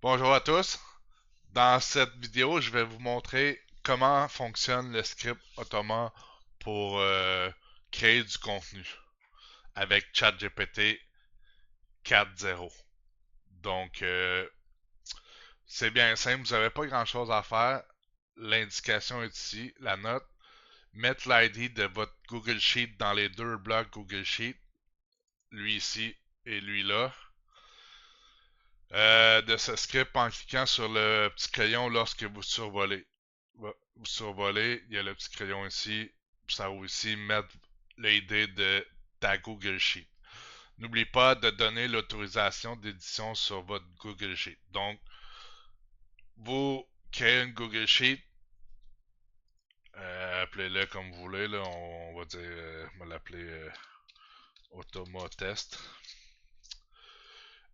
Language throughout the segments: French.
Bonjour à tous. Dans cette vidéo, je vais vous montrer comment fonctionne le script Automa pour créer du contenu avec ChatGPT 4.0. Donc, c'est bien simple, vous n'avez pas grand-chose à faire. L'indication est ici, la note. Mettre l'ID de votre Google Sheet dans les deux blocs Google Sheet, lui ici et lui là. De ce script en cliquant sur le petit crayon lorsque vous survolez. Vous survolez, il y a le petit crayon ici, ça va aussi mettre l'idée de ta Google Sheet. N'oubliez pas de donner l'autorisation d'édition sur votre Google Sheet. Donc, vous créez une Google Sheet, appelez-le comme vous voulez, là, on va dire, on va l'appeler Automa Test.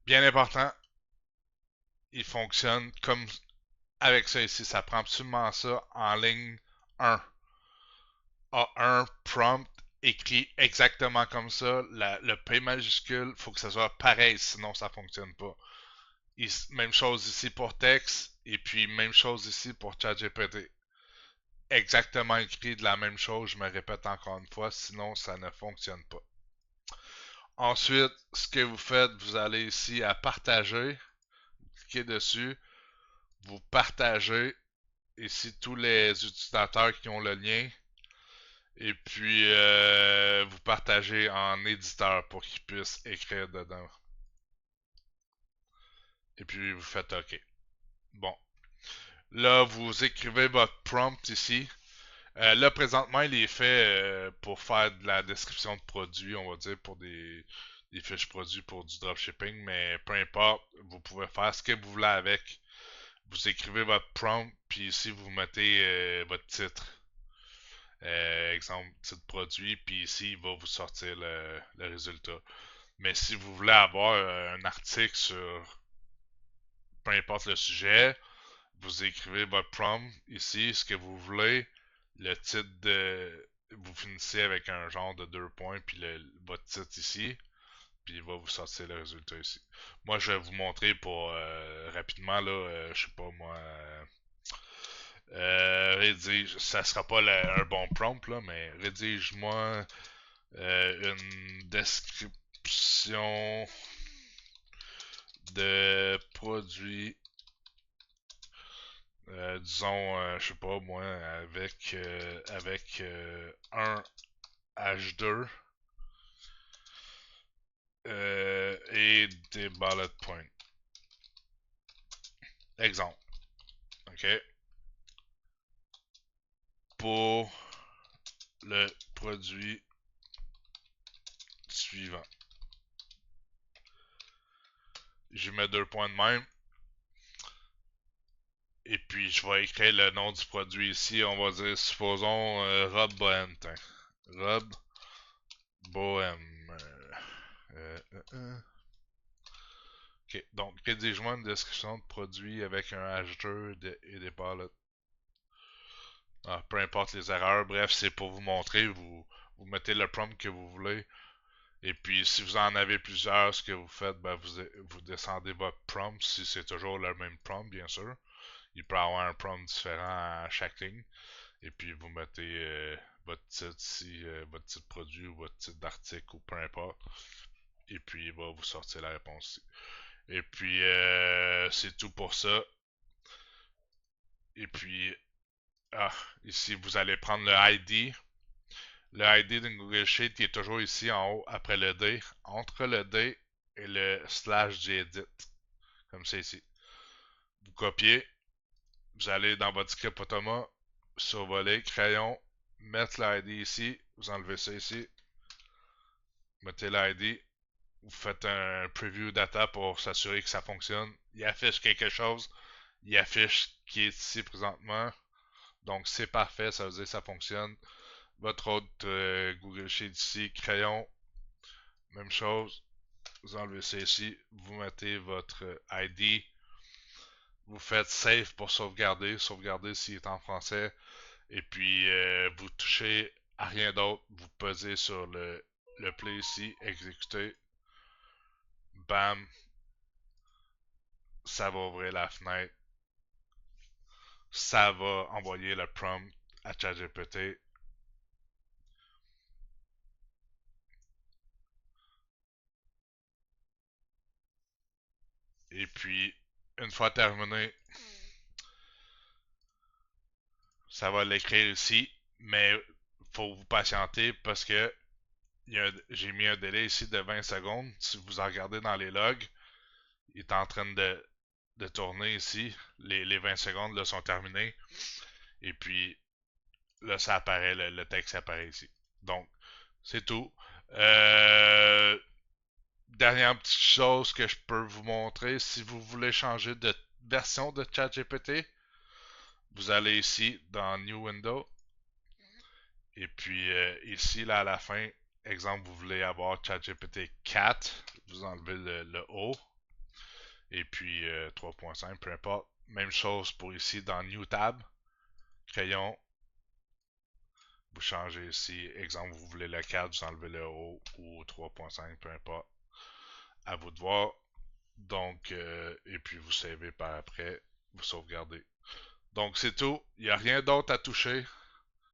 Bien important, il fonctionne comme avec ça ici. Ça prend absolument ça en ligne 1. A1 prompt écrit exactement comme ça. Le P majuscule, faut que ça soit pareil, sinon ça fonctionne pas. Même chose ici pour texte, et puis même chose ici pour ChatGPT. Exactement écrit de la même chose, je me répète encore une fois, sinon ça ne fonctionne pas. Ensuite, ce que vous faites, vous allez ici à partager, vous cliquez dessus, vous partagez ici tous les utilisateurs qui ont le lien. Et puis, vous partagez en éditeur pour qu'ils puissent écrire dedans. Et puis, vous faites OK. Bon. Là, vous écrivez votre prompt ici. Là, présentement, il est fait pour faire de la description de produits, on va dire, pour des fiches produits pour du dropshipping. Mais peu importe, vous pouvez faire ce que vous voulez avec. Vous écrivez votre prompt, puis ici, vous mettez votre titre. Exemple, titre produit, puis ici, il va vous sortir le résultat. Mais si vous voulez avoir un article sur peu importe le sujet, vous écrivez votre prompt ici, ce que vous voulez, le titre de. Vous finissez avec un genre de 2 points, puis votre titre ici, puis il va vous sortir le résultat ici. Moi, je vais vous montrer pour rapidement, là, je sais pas moi. Rédige, ça sera pas un bon prompt, là, mais rédige-moi une description de produits, disons, je sais pas moi, avec un H2 et des bullet points. Exemple, ok, pour le produit suivant. J'y mets 2 points de même. Et puis, je vais écrire le nom du produit ici. On va dire, supposons, Rob Bohem. Rob Bohem. Ok, donc rédige-moi une description de produit avec un H2 et des palettes. Ah, peu importe les erreurs, bref, c'est pour vous montrer, vous mettez le prompt que vous voulez. Et puis, si vous en avez plusieurs, ce que vous faites, ben, vous descendez votre prompt, si c'est toujours le même prompt, bien sûr. Il peut y avoir un prompt différent à chaque ligne. Et puis, vous mettez votre titre ici, votre titre produit ou votre titre d'article ou peu importe. Et puis, il va vous sortir la réponse ici. Et puis, c'est tout pour ça. Et puis, ici, vous allez prendre le ID. Le ID d'une Google Sheet qui est toujours ici en haut après le D. Entre le D et le slash gedit. Comme c'est ici. Vous copiez. Vous allez dans votre script Automa. Survoler, crayon. Mettre l'ID ici. Vous enlevez ça ici. Mettez l'ID. Vous faites un preview data pour s'assurer que ça fonctionne. Il affiche quelque chose. Il affiche qui est ici présentement. Donc c'est parfait, ça veut dire que ça fonctionne. Votre autre Google Sheet ici, crayon, même chose. Vous enlevez ça ici, vous mettez votre ID, vous faites save pour sauvegarder, sauvegarder s'il est en français, et puis vous touchez à rien d'autre, vous pesez sur le play ici, exécuter, bam, ça va ouvrir la fenêtre, ça va envoyer le prompt à ChatGPT. Et puis, une fois terminé, ça va l'écrire ici, mais faut vous patienter parce que j'ai mis un délai ici de 20 secondes. Si vous en regardez dans les logs, il est en train de tourner ici. Les 20 secondes là, sont terminées. Et puis là, ça apparaît, le texte apparaît ici. Donc, c'est tout. Dernière petite chose que je peux vous montrer, si vous voulez changer de version de ChatGPT, vous allez ici dans New Window. Et puis ici, là, à la fin, exemple, vous voulez avoir ChatGPT 4, vous enlevez le O. Et puis 3.5, peu importe. Même chose pour ici dans New Tab. Crayon, vous changez ici. Exemple, vous voulez le 4, vous enlevez le O ou 3.5, peu importe. À vous de voir. Donc, et puis vous savez par après, vous sauvegardez. Donc c'est tout. Il n'y a rien d'autre à toucher.